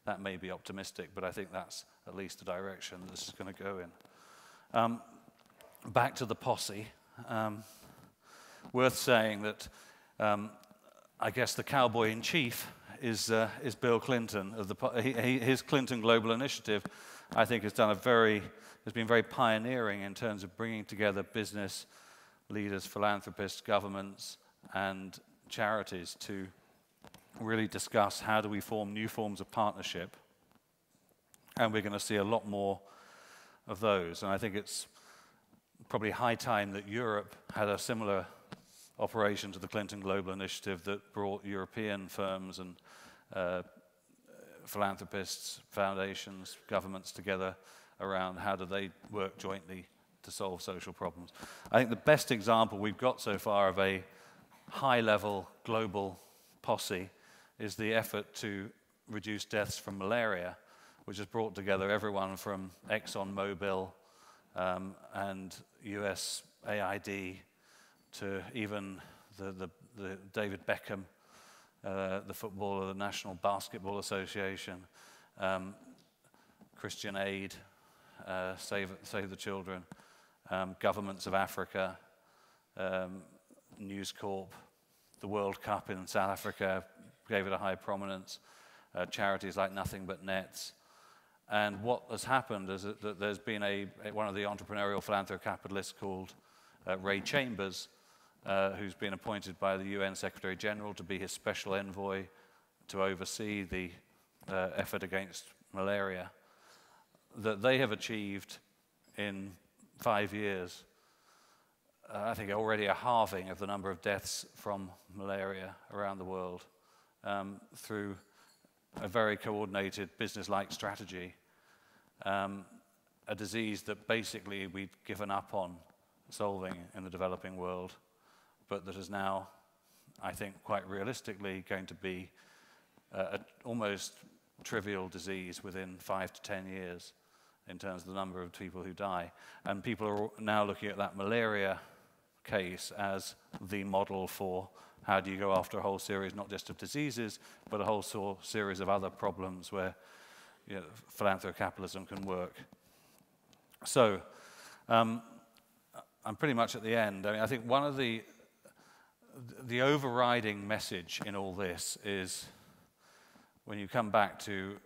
That may be optimistic, but I think that's at least the direction that this is going to go in. Back to the posse. Worth saying that I guess the cowboy in chief is Bill Clinton. His Clinton Global Initiative, I think, has been very pioneering in terms of bringing together business leaders, philanthropists, governments, and charities to really discuss how do we form new forms of partnership. And we're going to see a lot more of those. And I think it's probably high time that Europe had a similar operation to the Clinton Global Initiative that brought European firms and philanthropists, foundations, governments together around how do they work jointly to solve social problems. I think the best example we've got so far of a high-level global posse is the effort to reduce deaths from malaria, which has brought together everyone from ExxonMobil and USAID to even the David Beckham, the footballer, the National Basketball Association, Christian Aid, Save the Children, governments of Africa, News Corp, the World Cup in South Africa gave it a high prominence, charities like Nothing But Nets. And what has happened is that there's been one of the entrepreneurial philanthrocapitalists called Ray Chambers, who's been appointed by the UN Secretary General to be his special envoy to oversee the effort against malaria, that they have achieved in 5 years, I think already a halving of the number of deaths from malaria around the world through a very coordinated business-like strategy, a disease that basically we'd given up on solving in the developing world, but that is now, I think, quite realistically going to be an almost trivial disease within 5 to 10 years in terms of the number of people who die. And people are now looking at that malaria case as the model for how do you go after a whole series, not just of diseases, but a whole series of other problems where philanthrocapitalism can work. So I'm pretty much at the end. I mean, I think one of the overriding message in all this is when you come back to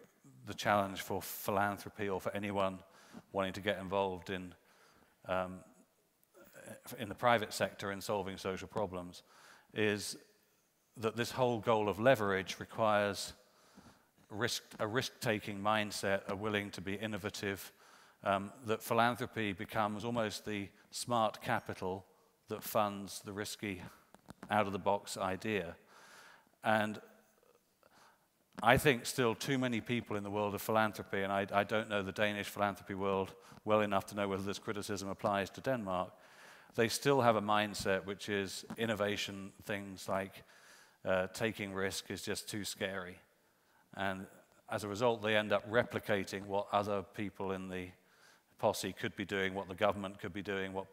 the challenge for philanthropy or for anyone wanting to get involved in the private sector in solving social problems, is that this whole goal of leverage requires a risk-taking mindset, a willing to be innovative, that philanthropy becomes almost the smart capital that funds the risky, out-of-the-box idea. And I think still too many people in the world of philanthropy, and I don't know the Danish philanthropy world well enough to know whether this criticism applies to Denmark, they still have a mindset which is innovation, things like taking risk is just too scary. And as a result, they end up replicating what other people in the posse could be doing, what the government could be doing, what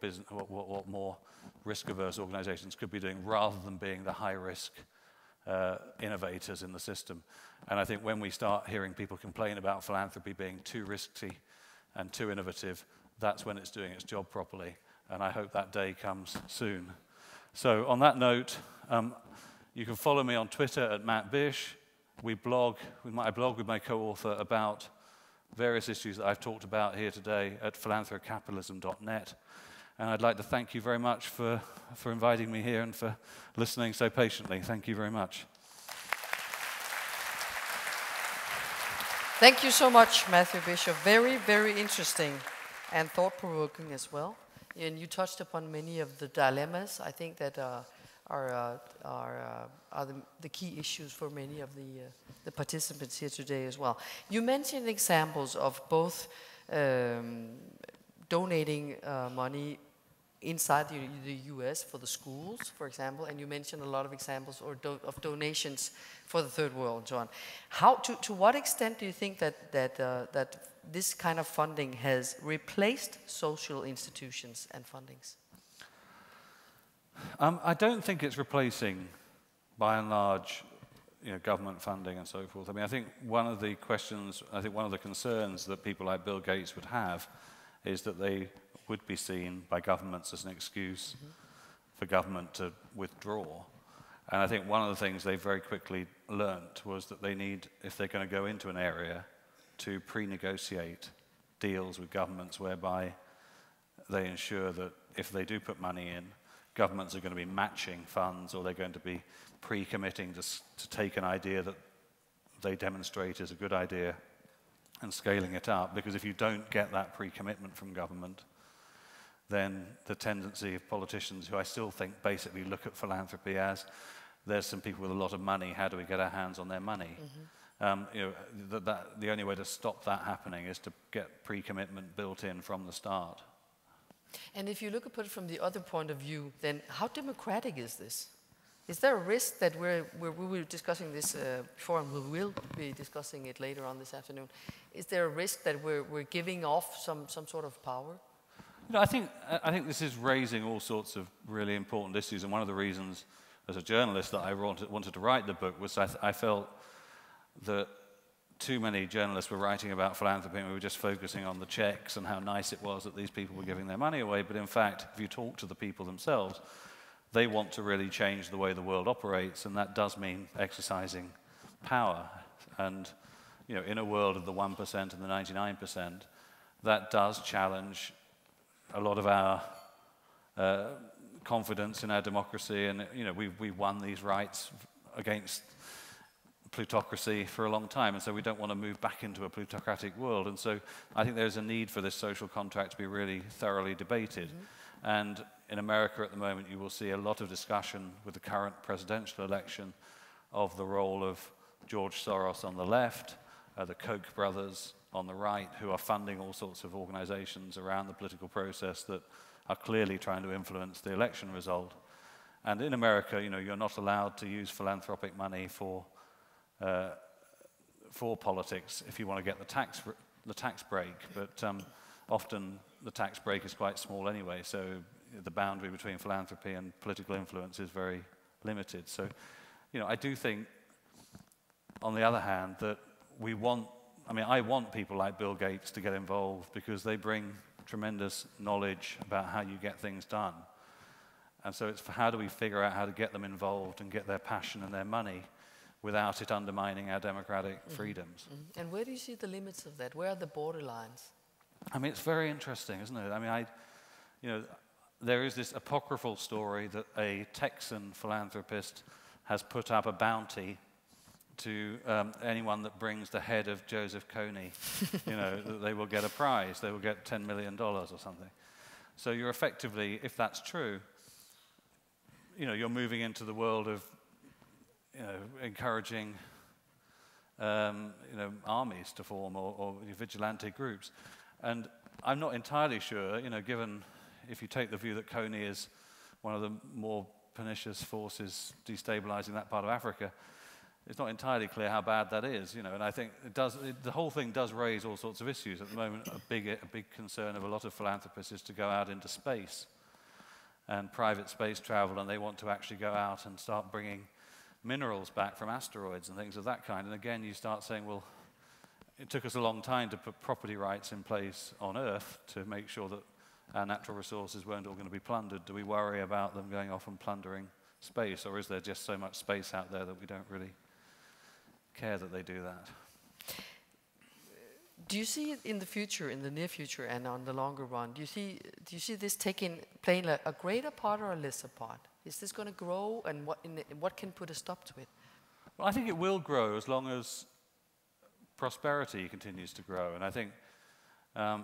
more risk-averse organizations could be doing, rather than being the high-risk innovators in the system. And I think when we start hearing people complain about philanthropy being too risky and too innovative, that's when it's doing its job properly. And I hope that day comes soon. So on that note, you can follow me on Twitter at Matt Bish. I blog with my co-author about various issues that I've talked about here today at philanthrocapitalism.net. And I'd like to thank you very much for inviting me here and for listening so patiently. Thank you very much. Thank you so much, Matthew Bishop. Very, very interesting and thought-provoking as well. And you touched upon many of the dilemmas, I think, that are the key issues for many of the participants here today as well. You mentioned examples of both donating money inside the US for the schools, for example, and you mentioned a lot of examples of donations for the third world and so on. To what extent do you think that this kind of funding has replaced social institutions and fundings? I don't think it's replacing, by and large, government funding and so forth. I mean, I think one of the concerns that people like Bill Gates would have is that they would be seen by governments as an excuse for government to withdraw. And I think one of the things they very quickly learnt was that they need, if they're going to go into an area, to pre-negotiate deals with governments whereby they ensure that if they do put money in, governments are going to be matching funds, or they're going to be pre-committing to take an idea that they demonstrate is a good idea and scaling it up. Because if you don't get that pre-commitment from government, then the tendency of politicians, who I still think basically look at philanthropy as, there's some people with a lot of money, how do we get our hands on their money? The only way to stop that happening is to get pre-commitment built in from the start. And if you look at it from the other point of view, then how democratic is this? Is there a risk that we were discussing this before, and we will be discussing it later on this afternoon? Is there a risk that we're giving off some sort of power? I think this is raising all sorts of really important issues, and one of the reasons, as a journalist, that I wanted to write the book was I felt that too many journalists were writing about philanthropy and we were just focusing on the checks and how nice it was that these people were giving their money away. But in fact, if you talk to the people themselves, they want to really change the way the world operates, and that does mean exercising power. And in a world of the 1% and the 99%, that does challenge a lot of our confidence in our democracy. And we've won these rights against plutocracy for a long time, and so we don't want to move back into a plutocratic world. And so I think there's a need for this social contract to be really thoroughly debated. And in America at the moment, you will see a lot of discussion with the current presidential election of the role of George Soros on the left, the Koch brothers on the right, who are funding all sorts of organizations around the political process that are clearly trying to influence the election result. And in America, you're not allowed to use philanthropic money for politics if you want to get the tax break, but often the tax break is quite small anyway, so the boundary between philanthropy and political influence is very limited. So, I do think, on the other hand, that I want people like Bill Gates to get involved because they bring tremendous knowledge about how you get things done. And so it's how do we figure out how to get them involved and get their passion and their money without it undermining our democratic freedoms. And where do you see the limits of that? Where are the borderlines? It's very interesting, isn't it? There is this apocryphal story that a Texan philanthropist has put up a bounty to anyone that brings the head of Joseph Kony. That they will get a prize. They will get $10 million or something. So you're effectively, if that's true, you're moving into the world of encouraging armies to form or vigilante groups. And I'm not entirely sure, given if you take the view that Kony is one of the more pernicious forces destabilizing that part of Africa, it's not entirely clear how bad that is, and I think the whole thing does raise all sorts of issues. At the moment, a big concern of a lot of philanthropists is to go out into space and private space travel, and they want to actually go out and start bringing minerals back from asteroids and things of that kind. And again, you start saying, well, it took us a long time to put property rights in place on Earth to make sure that our natural resources weren't all going to be plundered. Do we worry about them going off and plundering space, or is there just so much space out there that we don't really care that they do that? Do you see it in the future, in the near future, and on the longer run? Do you see this playing a greater part or a lesser part? Is this going to grow, and what can put a stop to it? Well, I think it will grow as long as prosperity continues to grow, and I think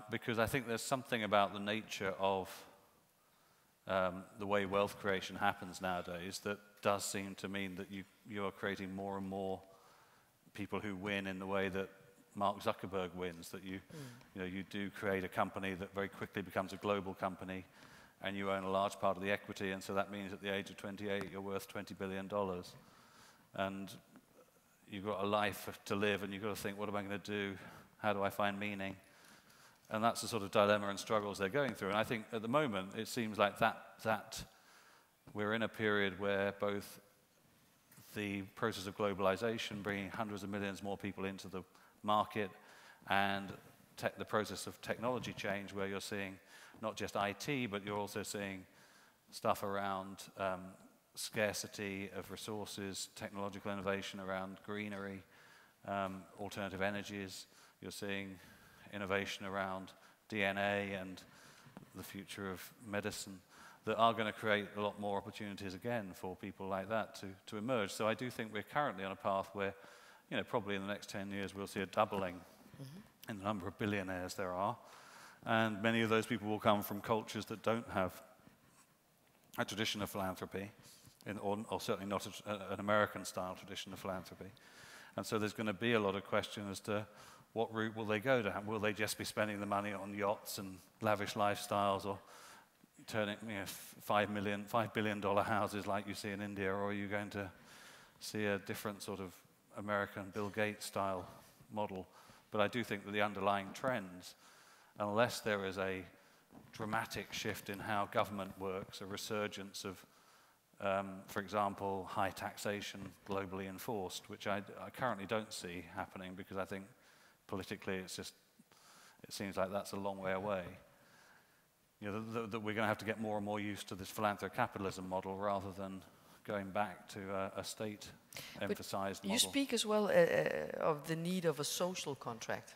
because I think there's something about the nature of the way wealth creation happens nowadays, that does seem to mean that you are creating more and more people who win in the way that Mark Zuckerberg wins, that you do create a company that very quickly becomes a global company, and you own a large part of the equity, and so that means at the age of 28 you're worth $20 billion. And you've got a life to live, and you've got to think, what am I going to do? How do I find meaning? And that's the sort of dilemma and struggles they're going through. And I think at the moment it seems like that we're in a period where both the process of globalization, bringing hundreds of millions more people into the market, and the process of technology change, where you're seeing not just IT, but you're also seeing stuff around scarcity of resources, technological innovation around greenery, alternative energies. You're seeing innovation around DNA and the future of medicine that are going to create a lot more opportunities again for people like that to emerge. So I do think we're currently on a path where, probably in the next 10 years we'll see a doubling in the number of billionaires there are. And many of those people will come from cultures that don't have a tradition of philanthropy, or certainly not an American-style tradition of philanthropy. And so there's going to be a lot of question as to what route will they go down. Will they just be spending the money on yachts and lavish lifestyles, or turning $5 billion houses like you see in India, or are you going to see a different sort of American Bill Gates style model? But I do think that the underlying trends, unless there is a dramatic shift in how government works, a resurgence of, for example, high taxation globally enforced, which I currently don't see happening, because I think politically it seems like that's a long way away. That we're going to have to get more and more used to this philanthrocapitalism model rather than going back to a state-emphasized model. You speak as well of the need of a social contract.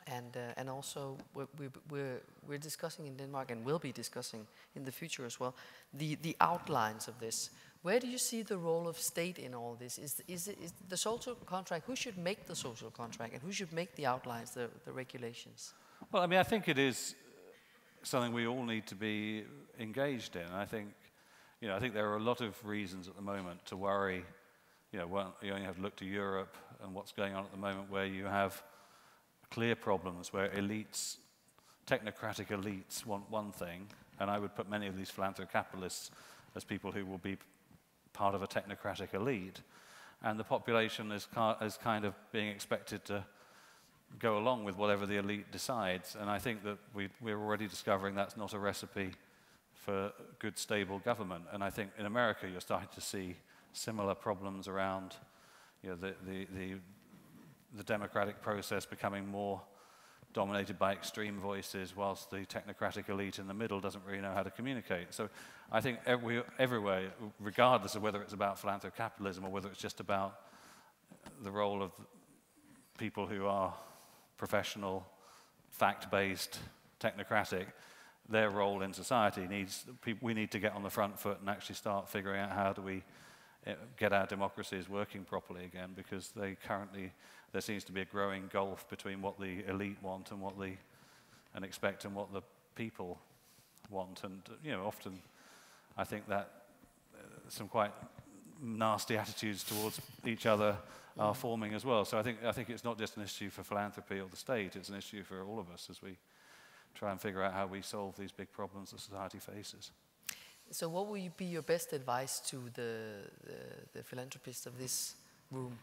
And also we're discussing in Denmark, and will be discussing in the future as well, the outlines of this. Where do you see the role of state in all this? Is the social contract, who should make the social contract, and who should make the outlines, the regulations? Well, I mean, I think it is something we all need to be engaged in. I think there are a lot of reasons at the moment to worry. You only have to look to Europe and what's going on at the moment, where you have clear problems where elites, technocratic elites, want one thing, and I would put many of these philanthrocapitalists as people who will be part of a technocratic elite, and the population is kind of being expected to go along with whatever the elite decides. And I think that we're already discovering that's not a recipe for good, stable government. And I think in America you're starting to see similar problems around the democratic process becoming more dominated by extreme voices, whilst the technocratic elite in the middle doesn't really know how to communicate. So I think everywhere, regardless of whether it's about philanthrocapitalism or whether it's just about the role of people who are professional, fact-based, technocratic, their role in society we need to get on the front foot and actually start figuring out how do we get our democracies working properly again, because there seems to be a growing gulf between what the elite want and expect and what the people want. And often I think that some quite nasty attitudes towards each other are forming as well. So I think it's not just an issue for philanthropy or the state, it's an issue for all of us as we try and figure out how we solve these big problems that society faces. So what will be your best advice to the philanthropists of this room?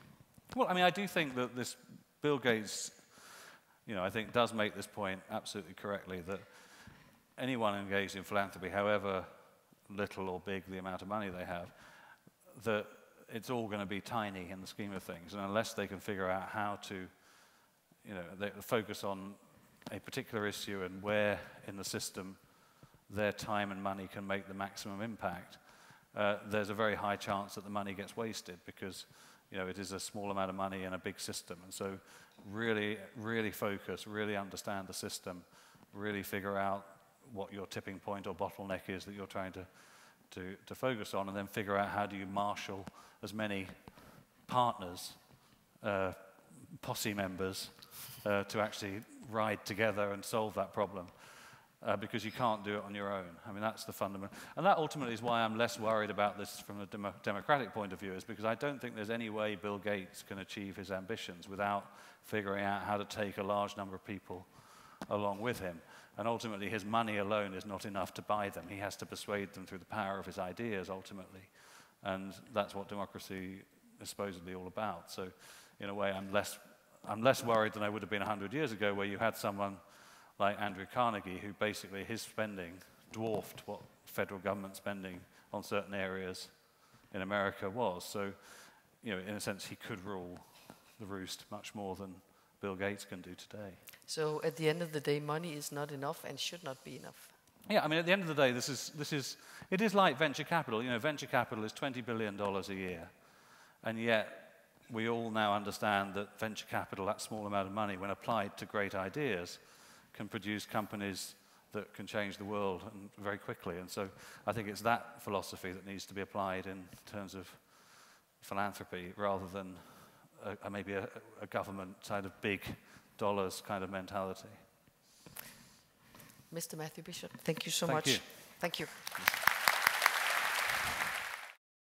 Well, I mean, I do think that this Bill Gates, I think does make this point absolutely correctly, that anyone engaged in philanthropy, however little or big the amount of money they have, that it's all going to be tiny in the scheme of things. And unless they can figure out how to, they focus on a particular issue and where in the system their time and money can make the maximum impact, there's a very high chance that the money gets wasted, because it is a small amount of money in a big system. And so really, really focus, really understand the system, really figure out what your tipping point or bottleneck is that you're trying to focus on, and then figure out how do you marshal as many partners, posse members, to actually ride together and solve that problem. because you can't do it on your own. I mean, that's the fundamental. And that ultimately is why I'm less worried about this from a democratic point of view, is because I don't think there's any way Bill Gates can achieve his ambitions without figuring out how to take a large number of people along with him. And ultimately, his money alone is not enough to buy them. He has to persuade them through the power of his ideas, ultimately. And that's what democracy is supposedly all about. So, in a way, I'm less worried than I would have been 100 years ago, where you had someone like Andrew Carnegie, who basically his spending dwarfed what federal government spending on certain areas in America was. So, in a sense, he could rule the roost much more than Bill Gates can do today. So, at the end of the day, money is not enough and should not be enough. Yeah, I mean, at the end of the day, it is like venture capital. Venture capital is $20 billion a year, and yet we all now understand that venture capital, that small amount of money, when applied to great ideas, can produce companies that can change the world and very quickly. And so I think it's that philosophy that needs to be applied in terms of philanthropy, rather than maybe a government kind of big dollars kind of mentality. Mr. Matthew Bishop, thank you so Thank much. you. Thank you.